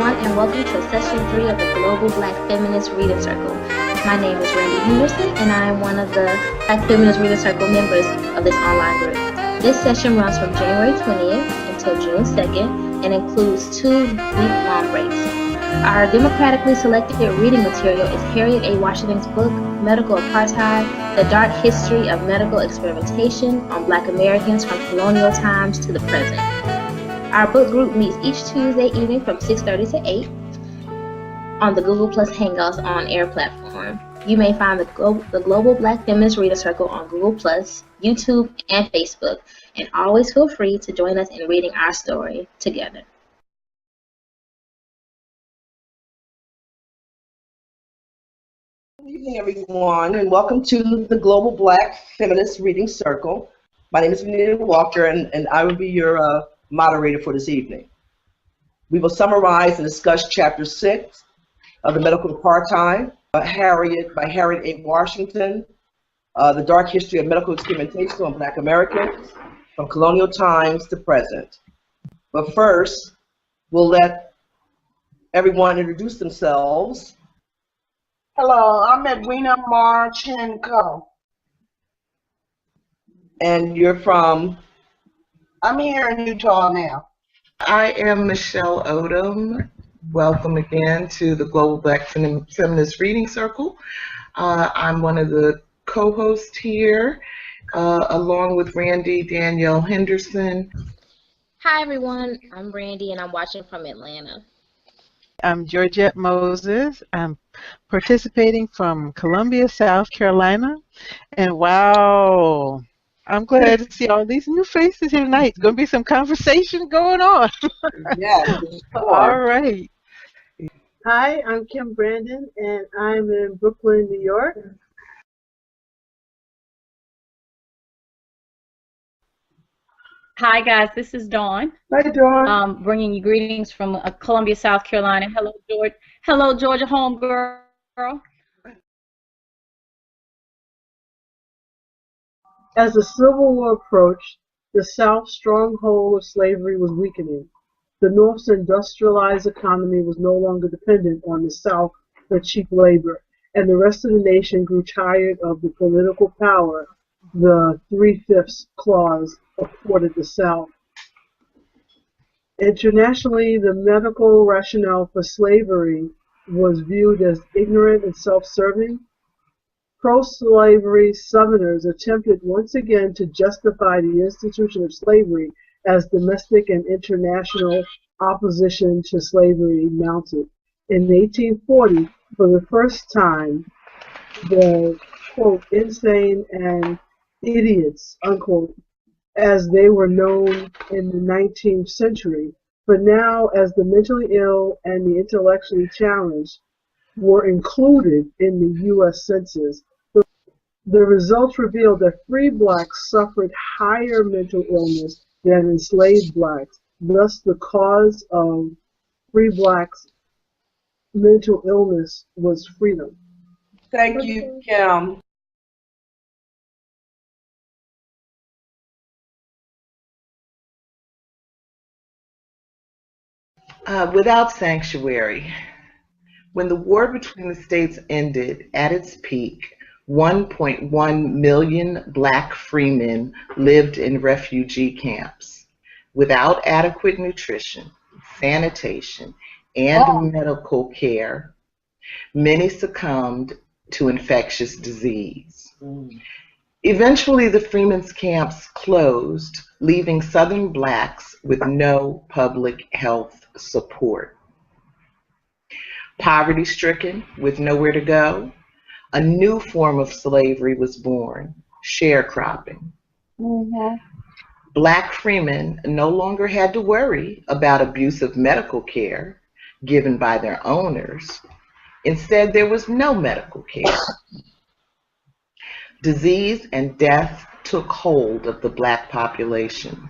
everyone, and welcome to Session 3 of the Global Black Feminist Reading Circle. My name is Randie Henderson, and I am one of the Black Feminist Reading Circle members of this online group. This session runs from January 20th until June 2nd and includes 2 week-long breaks. Our democratically selected reading material is Harriet A. Washington's book, Medical Apartheid, The Dark History of Medical Experimentation on Black Americans from Colonial Times to the Present. Our book group meets each Tuesday evening from 6:30 to 8 on the Google Plus Hangouts on Air platform. You may find the Global Black Feminist Reader Circle on Google Plus, YouTube, and Facebook, and always feel free to join us in reading our story together. Good evening, everyone, and welcome to the Global Black Feminist Reading Circle. My name is Venita Walker, and I will be your moderator for this evening. We will summarize and discuss Chapter 6 of The Medical Apartheid by Harriet A. Washington, The Dark History of Medical Experimentation on Black Americans from Colonial Times to Present. But first, we'll let everyone introduce themselves. Hello, I'm Edwina Marchenko. And you're from? I'm here in Utah now. I am Michelle Odom. Welcome again to the Global Black Feminist Reading Circle. I'm one of the co-hosts here, along with Randie Danielle Henderson. Hi everyone, I'm Randie and I'm watching from Atlanta. I'm Georgette Moses. I'm participating from Columbia, South Carolina. And wow, I'm glad to see all these new faces here tonight. It's going to be some conversation going on. Yes. All right. Hi, I'm Kim Brandon, and I'm in Brooklyn, New York. Hi guys, this is Dawn. Hi, Dawn. Bringing you greetings from Columbia, South Carolina. Hello, George. Hello, Georgia homegirl. As the Civil War approached, the South's stronghold of slavery was weakening. The North's industrialized economy was no longer dependent on the South for cheap labor, and the rest of the nation grew tired of the political power the 3/5 clause afforded the South. Internationally, the medical rationale for slavery was viewed as ignorant and self-serving. Pro-slavery Southerners attempted once again to justify the institution of slavery as domestic and international opposition to slavery mounted. In 1840, for the first time, the, quote, insane and idiots, unquote, as they were known in the 19th century, but now as the mentally ill and the intellectually challenged were included in the U.S. Census. The results revealed that free blacks suffered higher mental illness than enslaved blacks. Thus, the cause of free blacks' mental illness was freedom. Thank you, Kim. Without sanctuary. When the war between the states ended at its peak, 1.1 million black freemen lived in refugee camps. Without adequate nutrition, sanitation, and medical care, many succumbed to infectious disease. Eventually, the freemen's camps closed, leaving Southern blacks with no public health support. Poverty-stricken, with nowhere to go, a new form of slavery was born, sharecropping. Black freemen no longer had to worry about abusive medical care given by their owners. Instead, there was no medical care. Disease and death took hold of the black population.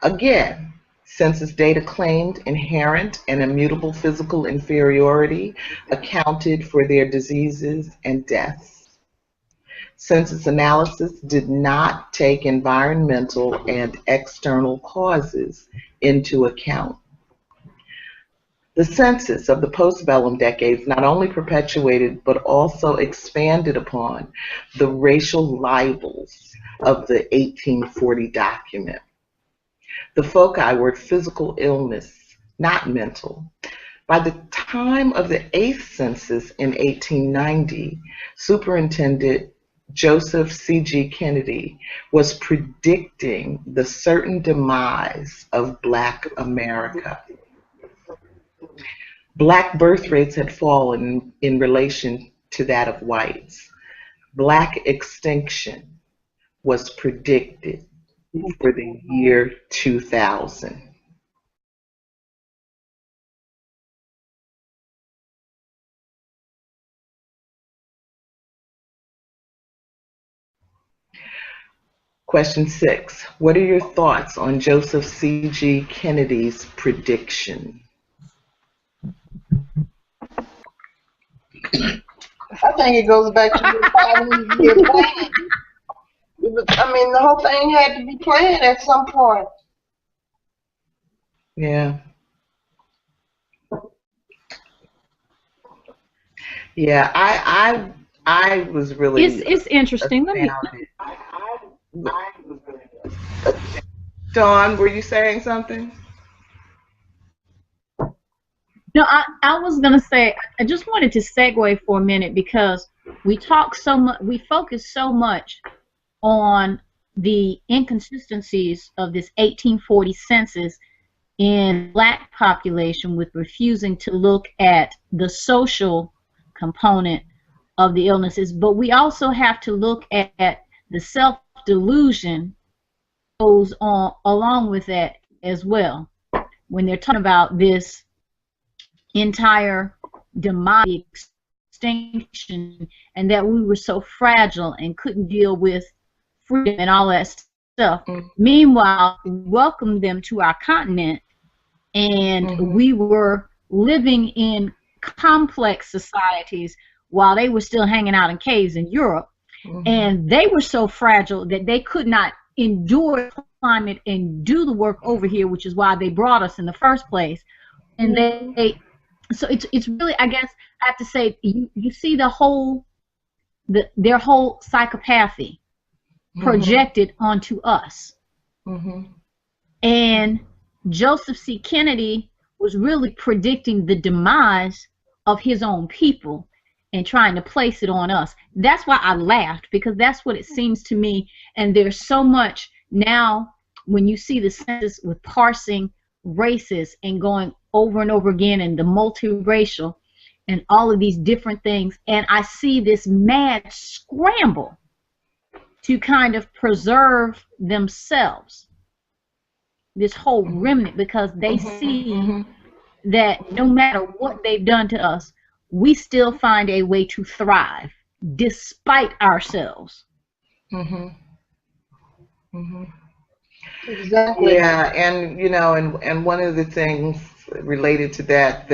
Again, census data claimed inherent and immutable physical inferiority accounted for their diseases and deaths. Census analysis did not take environmental and external causes into account. The census of the postbellum decades not only perpetuated but also expanded upon the racial libels of the 1840 document. The foci were physical illness, not mental. By the time of the 8th census in 1890, Superintendent Joseph C.G. Kennedy was predicting the certain demise of Black America. Black birth rates had fallen in relation to that of whites. Black extinction was predicted for the year 2000. Question 6. What are your thoughts on Joseph C.G. Kennedy's prediction? I think it goes back to the 5-year plan. I mean, the whole thing had to be planned at some point. Yeah. Yeah, I was really It's interesting. astounded. Dawn, were you saying something? No, I was gonna say I just wanted to segue for a minute because we talk so much, we focus so much on the inconsistencies of this 1840 census in Black population with refusing to look at the social component of the illnesses, but we also have to look at the self-delusion goes on along with that as well when they're talking about this entire demise, extinction, and that we were so fragile and couldn't deal with freedom and all that stuff. Meanwhile, we welcomed them to our continent, and we were living in complex societies while they were still hanging out in caves in Europe, and they were so fragile that they could not endure climate and do the work over here, which is why they brought us in the first place. And so it's really, I guess I have to say, you see their whole psychopathy projected onto us. And Joseph C. Kennedy was really predicting the demise of his own people and trying to place it on us. That's why I laughed, because that's what it seems to me. And there's so much now when you see the census with parsing races and going over and over again, and the multiracial and all of these different things, and I see this mad scramble to kind of preserve themselves, this whole remnant, because they see that no matter what they've done to us, we still find a way to thrive despite ourselves. Exactly. Yeah, and you know, and one of the things related to that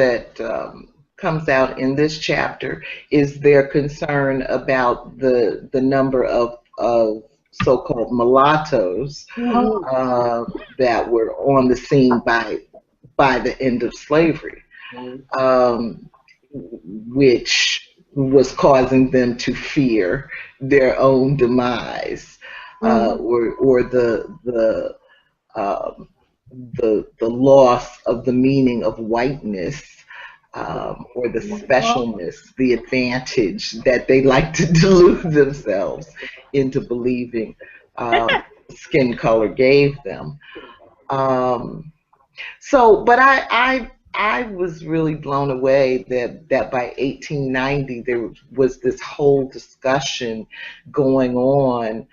comes out in this chapter is their concern about the number of so-called mulattoes that were on the scene by the end of slavery, which was causing them to fear their own demise, or the loss of the meaning of whiteness, or the specialness, the advantage that they like to delude themselves into believing skin color gave them. So, but I was really blown away that by 1890 there was this whole discussion going on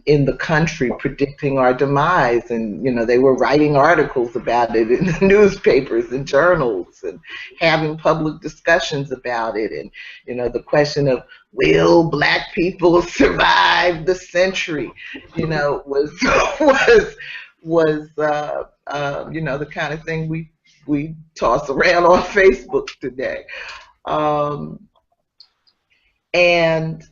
in the country predicting our demise, and you know, they were writing articles about it in the newspapers and journals and having public discussions about it, and you know, the question of will Black people survive the century, you know, was you know, the kind of thing we toss around on Facebook today, and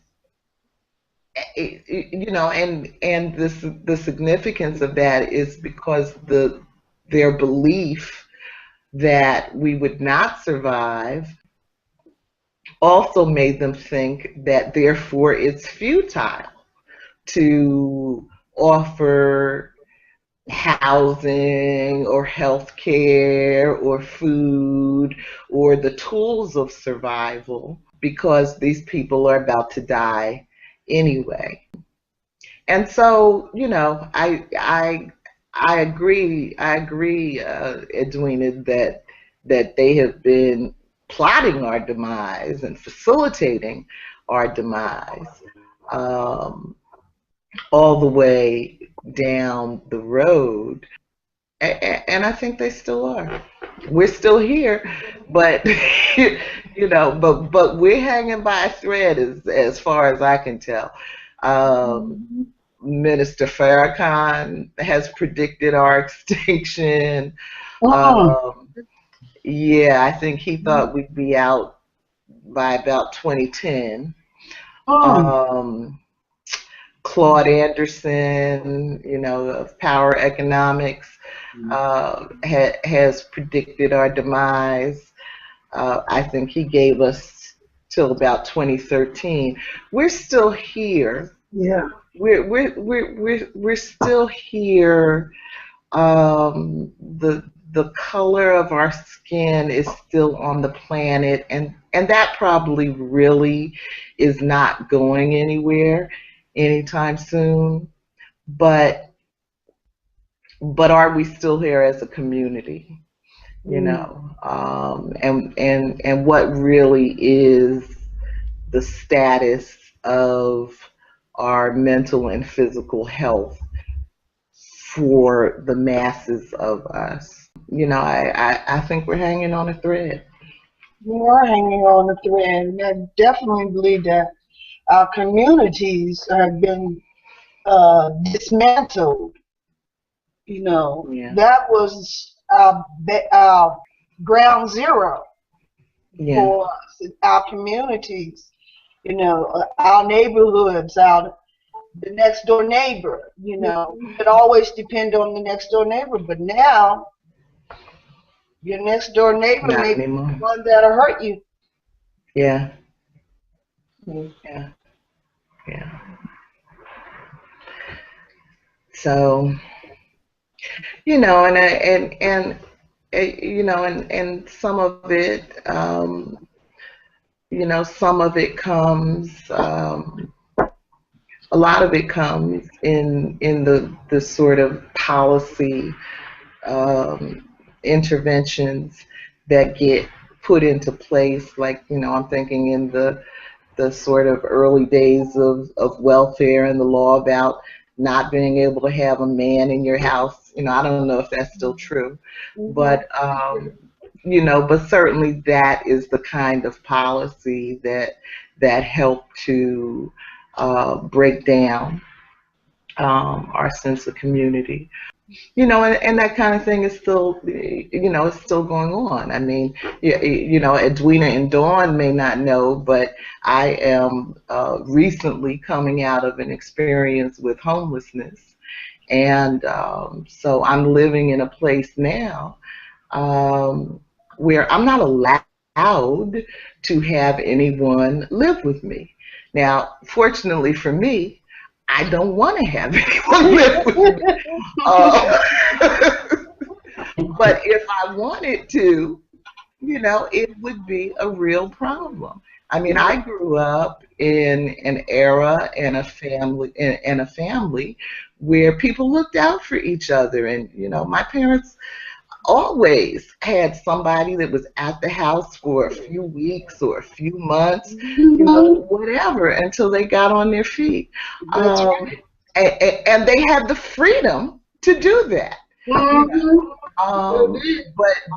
you know, and the significance of that is because their belief that we would not survive also made them think that therefore it's futile to offer housing or health care or food or the tools of survival because these people are about to die anyway. And so, you know, I agree, Edwina, that they have been plotting our demise and facilitating our demise all the way down the road. And I think they still are. We're still here, but you know, but we're hanging by a thread as far as I can tell. Minister Farrakhan has predicted our extinction. Yeah, I think he thought we'd be out by about 2010. Claude Anderson, you know, of Power Economics, has predicted our demise. I think he gave us till about 2013. We're still here. Yeah. We're still here. The color of our skin is still on the planet, and that probably really is not going anywhere anytime soon. But are we still here as a community? You know, and what really is the status of our mental and physical health for the masses of us? You know, I think we're hanging on a thread. We are hanging on a thread, and I definitely believe that our communities have been dismantled. You know, that was our ground zero for us, our communities. You know, our neighborhoods, the next door neighbor. You know, you could always depend on the next door neighbor, but now your next door neighbor may be the one that'll hurt you. Yeah. Yeah. Yeah. So, you know, and you know, and some of it, you know, some of it comes, a lot of it comes in the sort of policy interventions that get put into place. Like, you know, I'm thinking in the sort of early days of welfare and the law about not being able to have a man in your house. You know, I don't know if that's still true, but you know, but certainly that is the kind of policy that helped to break down our sense of community. You know, and that kind of thing is still, you know, it's still going on. I mean, you know, Edwina and Dawn may not know, but I am recently coming out of an experience with homelessness. And so I'm living in a place now where I'm not allowed to have anyone live with me. Now, fortunately for me, I don't want to have anyone live with me. But if I wanted to, you know, it would be a real problem. I mean, I grew up in an era and a family where people looked out for each other, and you know, my parents always had somebody that was at the house for a few weeks or a few months, you know, whatever, until they got on their feet. And they had the freedom to do that. You know?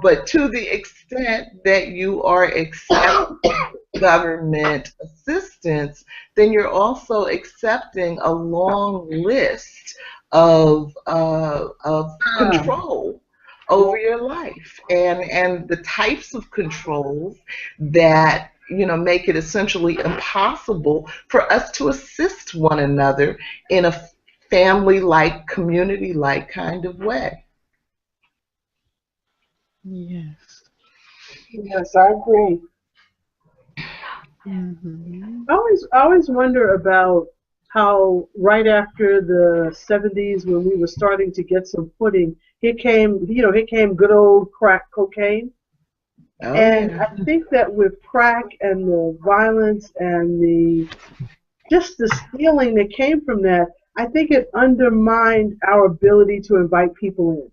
But to the extent that you are accepting government assistance, then you're also accepting a long list of control over your life, and the types of controls that, you know, make it essentially impossible for us to assist one another in a family-like, community-like kind of way. Yes. Yes, I agree. Mm-hmm. I always wonder about how right after the 70s, when we were starting to get some footing, here came good old crack cocaine. Oh, And yeah. I think that with crack and the violence and just the stealing that came from that, I think it undermined our ability to invite people in.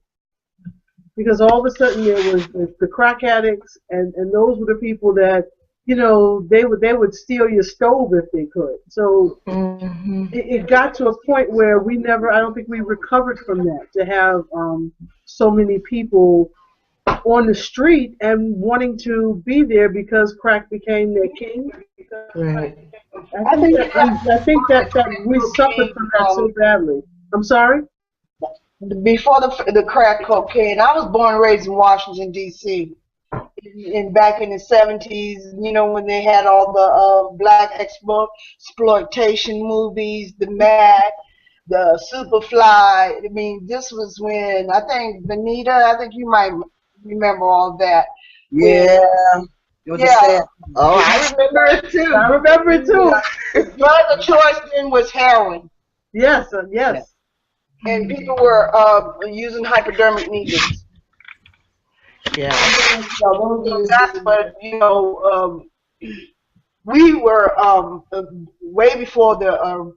Because all of a sudden there was the crack addicts, and those were the people that, they would steal your stove if they could. So Mm-hmm. it got to a point where I don't think we recovered from that, to have so many people on the street and wanting to be there because crack became their king. Right. I think that we suffered from that so badly. I'm sorry? Before the crack cocaine, I was born and raised in Washington, D.C. And back in the 70s, when they had all the black exploitation movies, the Mad, the Superfly. I mean, this was when, I think, Venita, I think you might remember all that. Yeah. It was Yeah. sad. Oh, I remember it too. I remember it too. The drug of choice then was heroin. Yes, yes. And people were using hypodermic needles. Yeah. So that's what, we were way before the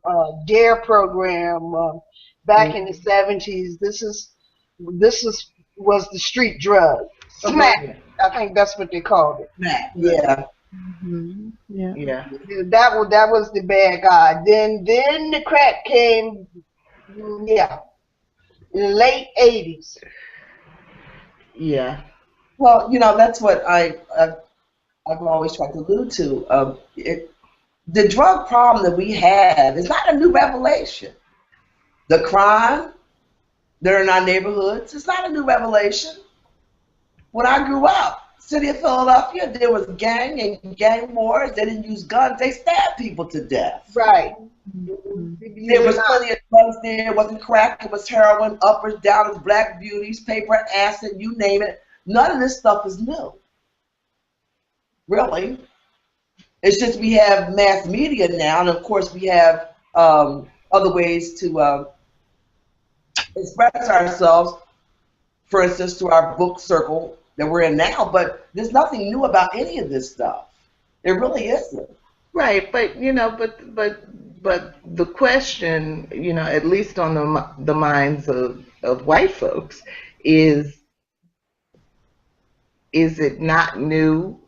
DARE program back in the 70s. This was the street drug. Smack. I think that's what they called it. Smack. Yeah. Mm-hmm. Yeah. Yeah. That was the bad guy. Then the crack came. Yeah. In the late 80s. Yeah. Well, that's what I've always tried to allude to. The drug problem that we have is not a new revelation. The crime that are in our neighborhoods is not a new revelation. When I grew up, city of Philadelphia, there was gang wars. They didn't use guns. They stabbed people to death. Right. There was plenty of drugs there. It wasn't crack. It was heroin, uppers, downers, black beauties, paper, acid, you name it. None of this stuff is new. Really. It's just we have mass media now, and of course we have other ways to express ourselves, for instance, through our book circle that we're in now, but there's nothing new about any of this stuff. It really isn't. Right, but but the question, at least on the minds of white folks, is it not new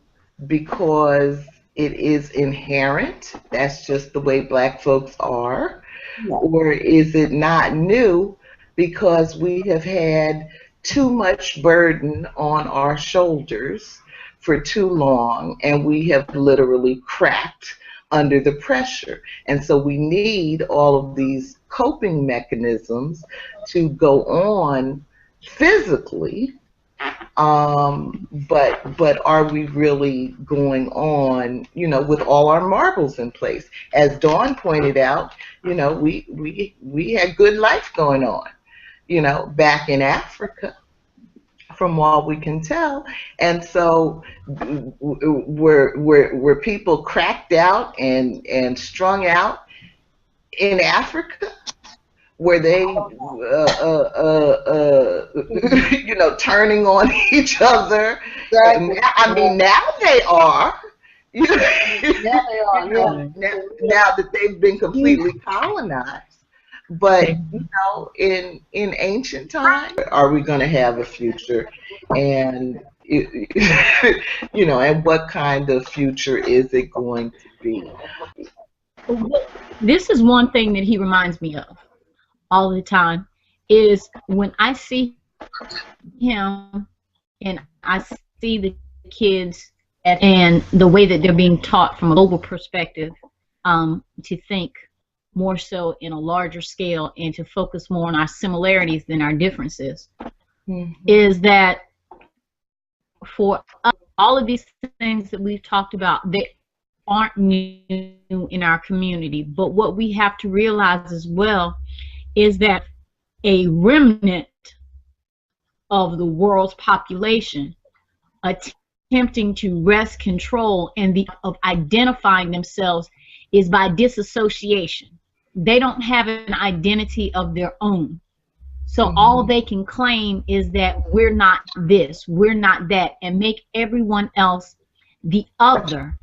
because it is inherent? That's just the way black folks are. No. Or is it not new because we have had too much burden on our shoulders for too long, and we have literally cracked under the pressure? And so we need all of these coping mechanisms to go on physically, but are we really going on, with all our marbles in place? As Dawn pointed out, we had good life going on, back in Africa, from what we can tell. And so were people cracked out and strung out in Africa? Were they, turning on each other? Exactly. I mean, now they are. Now they are. Now that they've been completely colonized. But in ancient times, are we going to have a future? And and what kind of future is it going to be? This is one thing that he reminds me of all the time, is when I see him and I see the kids and the way that they're being taught from a global perspective, to think more so in a larger scale and to focus more on our similarities than our differences, is that for us, all of these things that we've talked about, they aren't new in our community. But what we have to realize as well is that a remnant of the world's population attempting to wrest control and of identifying themselves is by disassociation. They don't have an identity of their own. So all they can claim is that we're not this, we're not that, and make everyone else the other.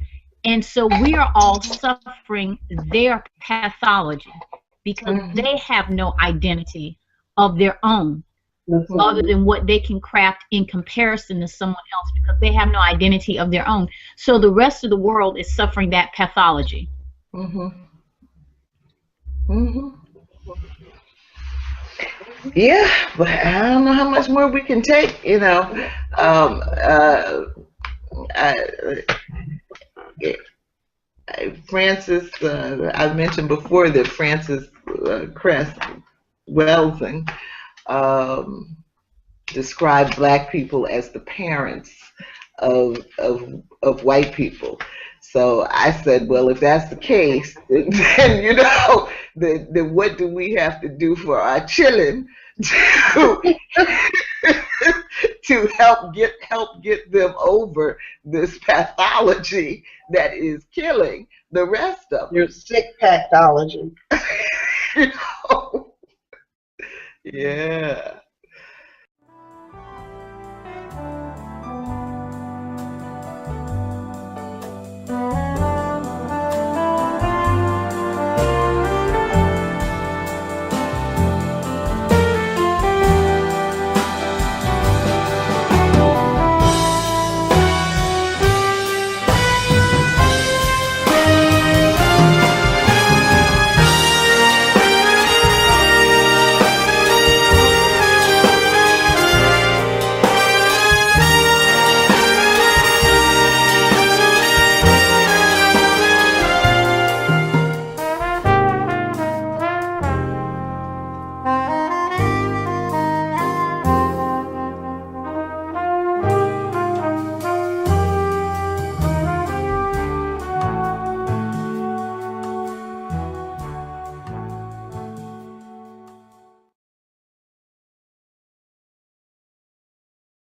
And so we are all suffering their pathology because they have no identity of their own other than what they can craft in comparison to someone else, because they have no identity of their own. So the rest of the world is suffering that pathology. Yeah, but I don't know how much more we can take, you know. Francis, I've mentioned before that Francis Cress Welsing described black people as the parents of white people. So I said, well, if that's the case, then you know, then what do we have to do for our children to help get them over this pathology that is killing the rest of them? Your sick pathology. You know? Yeah.